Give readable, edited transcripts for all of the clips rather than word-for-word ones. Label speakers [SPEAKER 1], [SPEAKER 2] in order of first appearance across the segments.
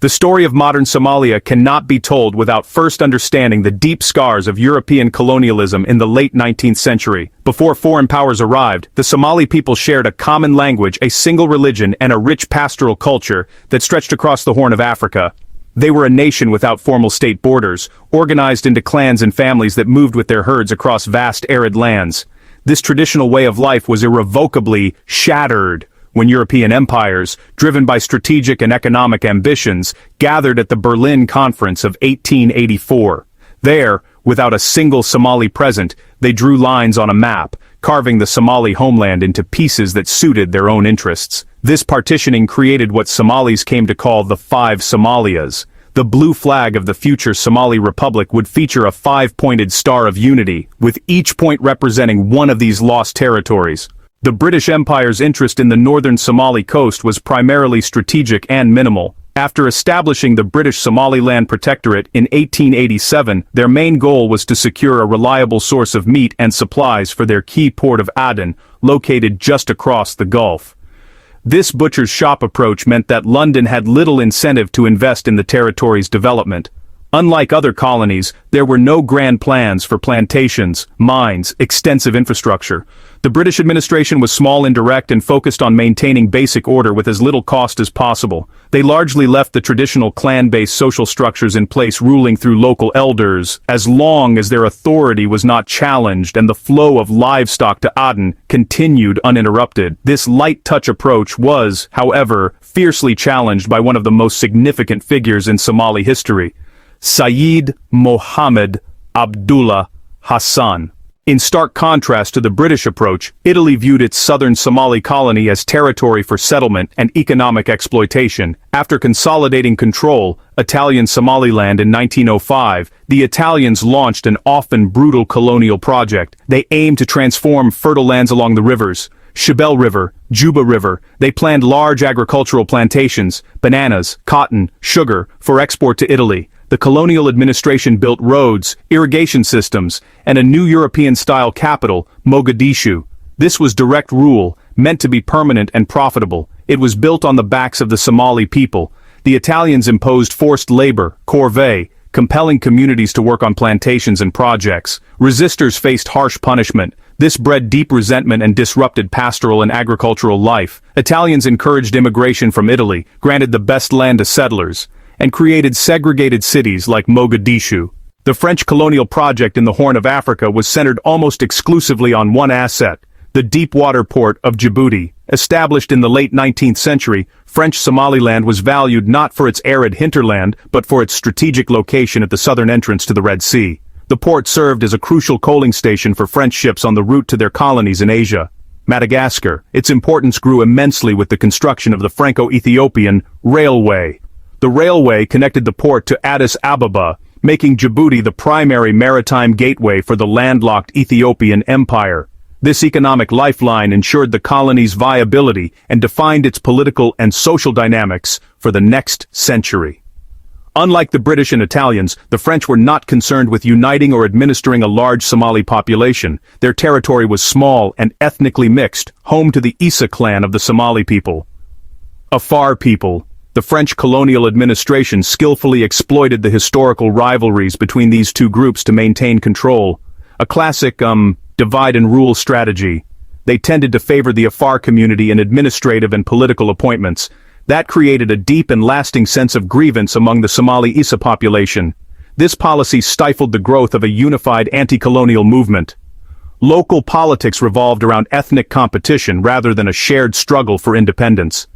[SPEAKER 1] The story of modern Somalia cannot be told without first understanding the deep scars of European colonialism in the late 19th century. Before foreign powers arrived, the Somali people shared a common language, a single religion, and a rich pastoral culture that stretched across the Horn of Africa. They were a nation without formal state borders, organized into clans and families that moved with their herds across vast arid lands. This traditional way of life was irrevocably shattered when European empires, driven by strategic and economic ambitions, gathered at the Berlin Conference of 1884. There, without a single Somali present, they drew lines on a map, carving the Somali homeland into pieces that suited their own interests. This partitioning created what Somalis came to call the Five Somalias. The blue flag of the future Somali Republic would feature a five-pointed star of unity, with each point representing one of these lost territories. The British Empire's interest in the northern Somali coast was primarily strategic and minimal. After establishing the British Somaliland Protectorate in 1887, their main goal was to secure a reliable source of meat and supplies for their key port of Aden, located just across the Gulf. This butcher's shop approach meant that London had little incentive to invest in the territory's development. Unlike other colonies, there were no grand plans for plantations, mines, extensive infrastructure. The British administration was small and direct and focused on maintaining basic order with as little cost as possible. They largely left the traditional clan-based social structures in place, ruling through local elders, as long as their authority was not challenged and the flow of livestock to Aden continued uninterrupted. This light-touch approach was, however, fiercely challenged by one of the most significant figures in Somali history, Sayyid Mohammed Abdullah Hassan. In stark contrast to the British approach, Italy viewed its southern Somali colony as territory for settlement and economic exploitation. After consolidating control, Italian Somaliland in 1905, the Italians launched an often brutal colonial project. They aimed to transform fertile lands along the rivers, Schabelle River, Juba River. They planned large agricultural plantations, bananas, cotton, sugar, for export to Italy. The colonial administration built roads, irrigation systems, and a new European-style capital, Mogadishu. This was direct rule, meant to be permanent and profitable. It was built on the backs of the Somali people. The Italians imposed forced labor, corvée, compelling communities to work on plantations and projects. Resistors faced harsh punishment. This bred deep resentment and disrupted pastoral and agricultural life. Italians encouraged immigration from Italy, granted the best land to settlers, and created segregated cities like Mogadishu. The French colonial project in the Horn of Africa was centered almost exclusively on one asset, the deep-water port of Djibouti. Established in the late 19th century, French Somaliland was valued not for its arid hinterland, but for its strategic location at the southern entrance to the Red Sea. The port served as a crucial coaling station for French ships on the route to their colonies in Asia. Madagascar. Its importance grew immensely with the construction of the Franco-Ethiopian Railway. The railway connected the port to Addis Ababa, making Djibouti the primary maritime gateway for the landlocked Ethiopian Empire. This economic lifeline ensured the colony's viability and defined its political and social dynamics for the next century. Unlike the British and Italians, the French were not concerned with uniting or administering a large Somali population. Their territory was small and ethnically mixed, home to the Isa clan of the Somali people. Afar people. The French colonial administration skillfully exploited the historical rivalries between these two groups to maintain control. A classic, divide-and-rule strategy. They tended to favor the Afar community in administrative and political appointments. That created a deep and lasting sense of grievance among the Somali Isa population. This policy stifled the growth of a unified anti-colonial movement. Local politics revolved around ethnic competition rather than a shared struggle for independence.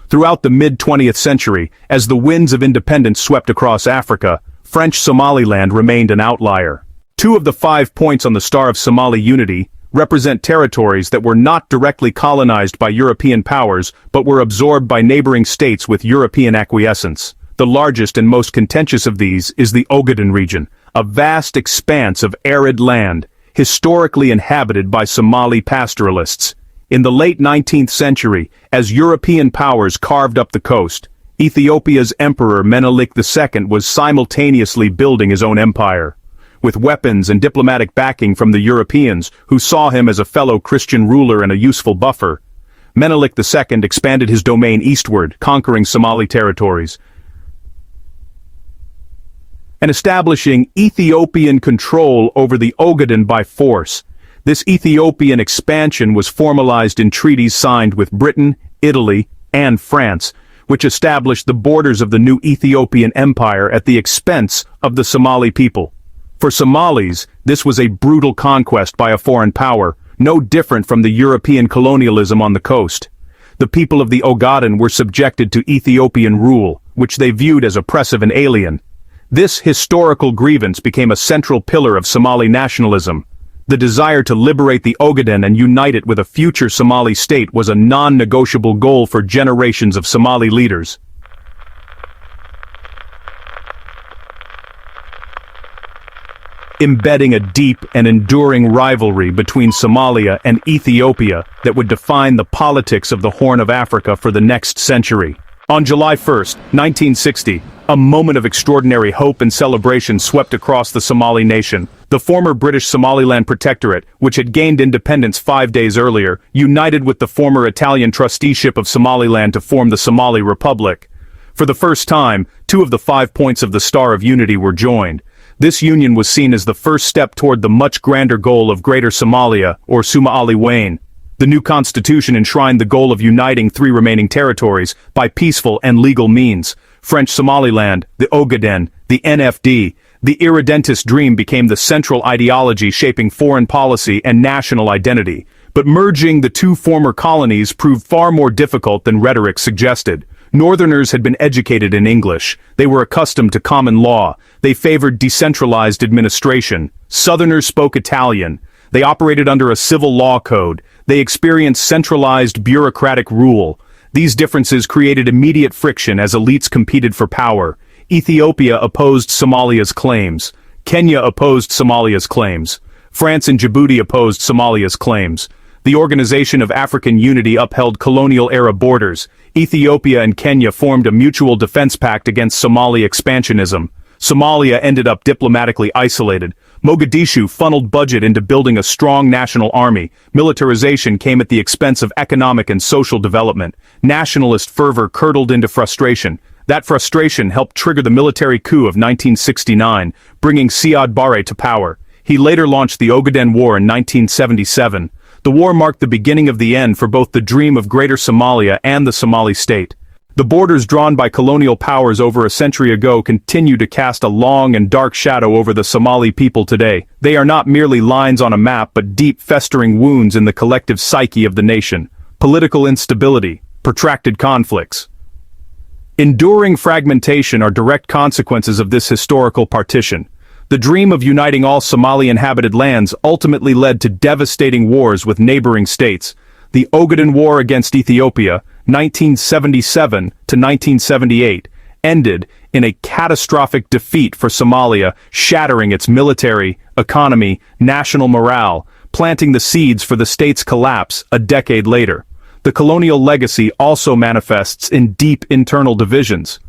[SPEAKER 1] Throughout the mid-20th century, as the winds of independence swept across Africa, French Somaliland remained an outlier. 2 of the 5 points on the Star of Somali Unity represent territories that were not directly colonized by European powers but were absorbed by neighboring states with European acquiescence. The largest and most contentious of these is the Ogaden region, a vast expanse of arid land, historically inhabited by Somali pastoralists. In the late 19th century, as European powers carved up the coast, Ethiopia's Emperor Menelik II was simultaneously building his own empire. With weapons and diplomatic backing from the Europeans, who saw him as a fellow Christian ruler and a useful buffer, Menelik II expanded his domain eastward, conquering Somali territories. and establishing Ethiopian control over the Ogaden by force. This Ethiopian expansion was formalized in treaties signed with Britain, Italy, and France, which established the borders of the new Ethiopian empire at the expense of the Somali people. For Somalis, this was a brutal conquest by a foreign power, no different from the European colonialism on the coast. The people of the Ogaden were subjected to Ethiopian rule, which they viewed as oppressive and alien. This historical grievance became a central pillar of Somali nationalism. The desire to liberate the Ogaden and unite it with a future Somali state was a non-negotiable goal for generations of Somali leaders. Embedding a deep and enduring rivalry between Somalia and Ethiopia that would define the politics of the Horn of Africa for the next century. On July 1, 1960, a moment of extraordinary hope and celebration swept across the Somali nation. The former British Somaliland Protectorate, which had gained independence 5 days earlier, united with the former Italian trusteeship of Somaliland to form the Somali Republic. For the first time, 2 of the 5 points of the Star of Unity were joined. This union was seen as the first step toward the much grander goal of Greater Somalia, or Somali Wane. The new constitution enshrined the goal of uniting 3 remaining territories by peaceful and legal means: French Somaliland, the Ogaden, the NFD. The irredentist dream became the central ideology shaping foreign policy and national identity. But merging the 2 former colonies proved far more difficult than rhetoric suggested. Northerners had been educated in English. They were accustomed to common law. They favored decentralized administration. Southerners spoke Italian. They operated under a civil law code. They experienced centralized bureaucratic rule. These differences created immediate friction as elites competed for power. Ethiopia opposed Somalia's claims. Kenya opposed Somalia's claims. France and Djibouti opposed Somalia's claims. The Organization of African Unity upheld colonial-era borders. Ethiopia and Kenya formed a mutual defense pact against Somali expansionism. Somalia ended up diplomatically isolated. Mogadishu funneled budget into building a strong national army. Militarization came at the expense of economic and social development. Nationalist fervor curdled into frustration. That frustration helped trigger the military coup of 1969, bringing Siad Barre to power. He later launched the Ogaden War in 1977. The war marked the beginning of the end for both the dream of Greater Somalia and the Somali state. The borders drawn by colonial powers over a century ago continue to cast a long and dark shadow over the Somali people today. They are not merely lines on a map but deep festering wounds in the collective psyche of the nation. Political instability, protracted conflicts. Enduring fragmentation are direct consequences of this historical partition. The dream of uniting all Somali-inhabited lands ultimately led to devastating wars with neighboring states. The Ogaden War against Ethiopia, 1977 to 1978, ended in a catastrophic defeat for Somalia, shattering its military, economy, national morale, planting the seeds for the state's collapse a decade later. The colonial legacy also manifests in deep internal divisions.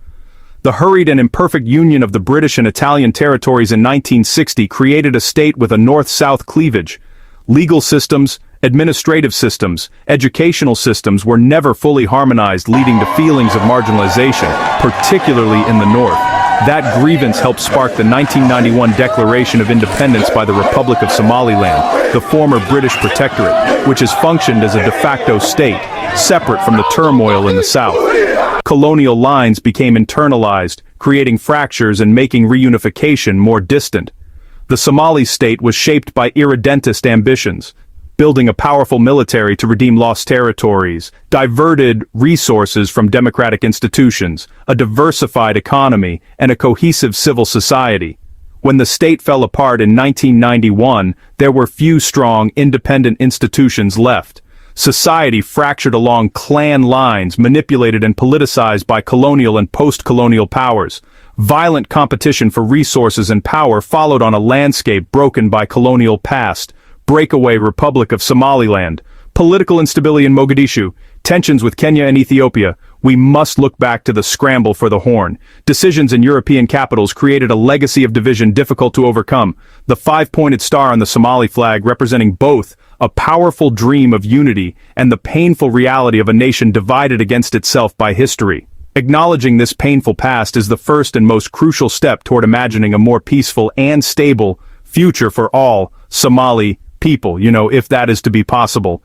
[SPEAKER 1] The hurried and imperfect union of the British and Italian territories in 1960 created a state with a north-south cleavage. Legal systems, administrative systems, educational systems were never fully harmonized, leading to feelings of marginalization, particularly in the north. That grievance helped spark the 1991 Declaration of Independence by the Republic of Somaliland, the former British Protectorate, which has functioned as a de facto state, separate from the turmoil in the south. Colonial lines became internalized, creating fractures and making reunification more distant. The Somali state was shaped by irredentist ambitions, building a powerful military to redeem lost territories, diverted resources from democratic institutions, a diversified economy, and a cohesive civil society. When the state fell apart in 1991, there were few strong, independent institutions left. Society fractured along clan lines, manipulated and politicized by colonial and post-colonial powers. Violent competition for resources and power followed on a landscape broken by colonial past. Breakaway Republic of Somaliland, political instability in Mogadishu, tensions with Kenya and Ethiopia. We must look back to the scramble for the Horn. Decisions in European capitals created a legacy of division difficult to overcome. The 5-pointed star on the Somali flag representing both a powerful dream of unity and the painful reality of a nation divided against itself by history. Acknowledging this painful past is the first and most crucial step toward imagining a more peaceful and stable future for all Somali people, if that is to be possible.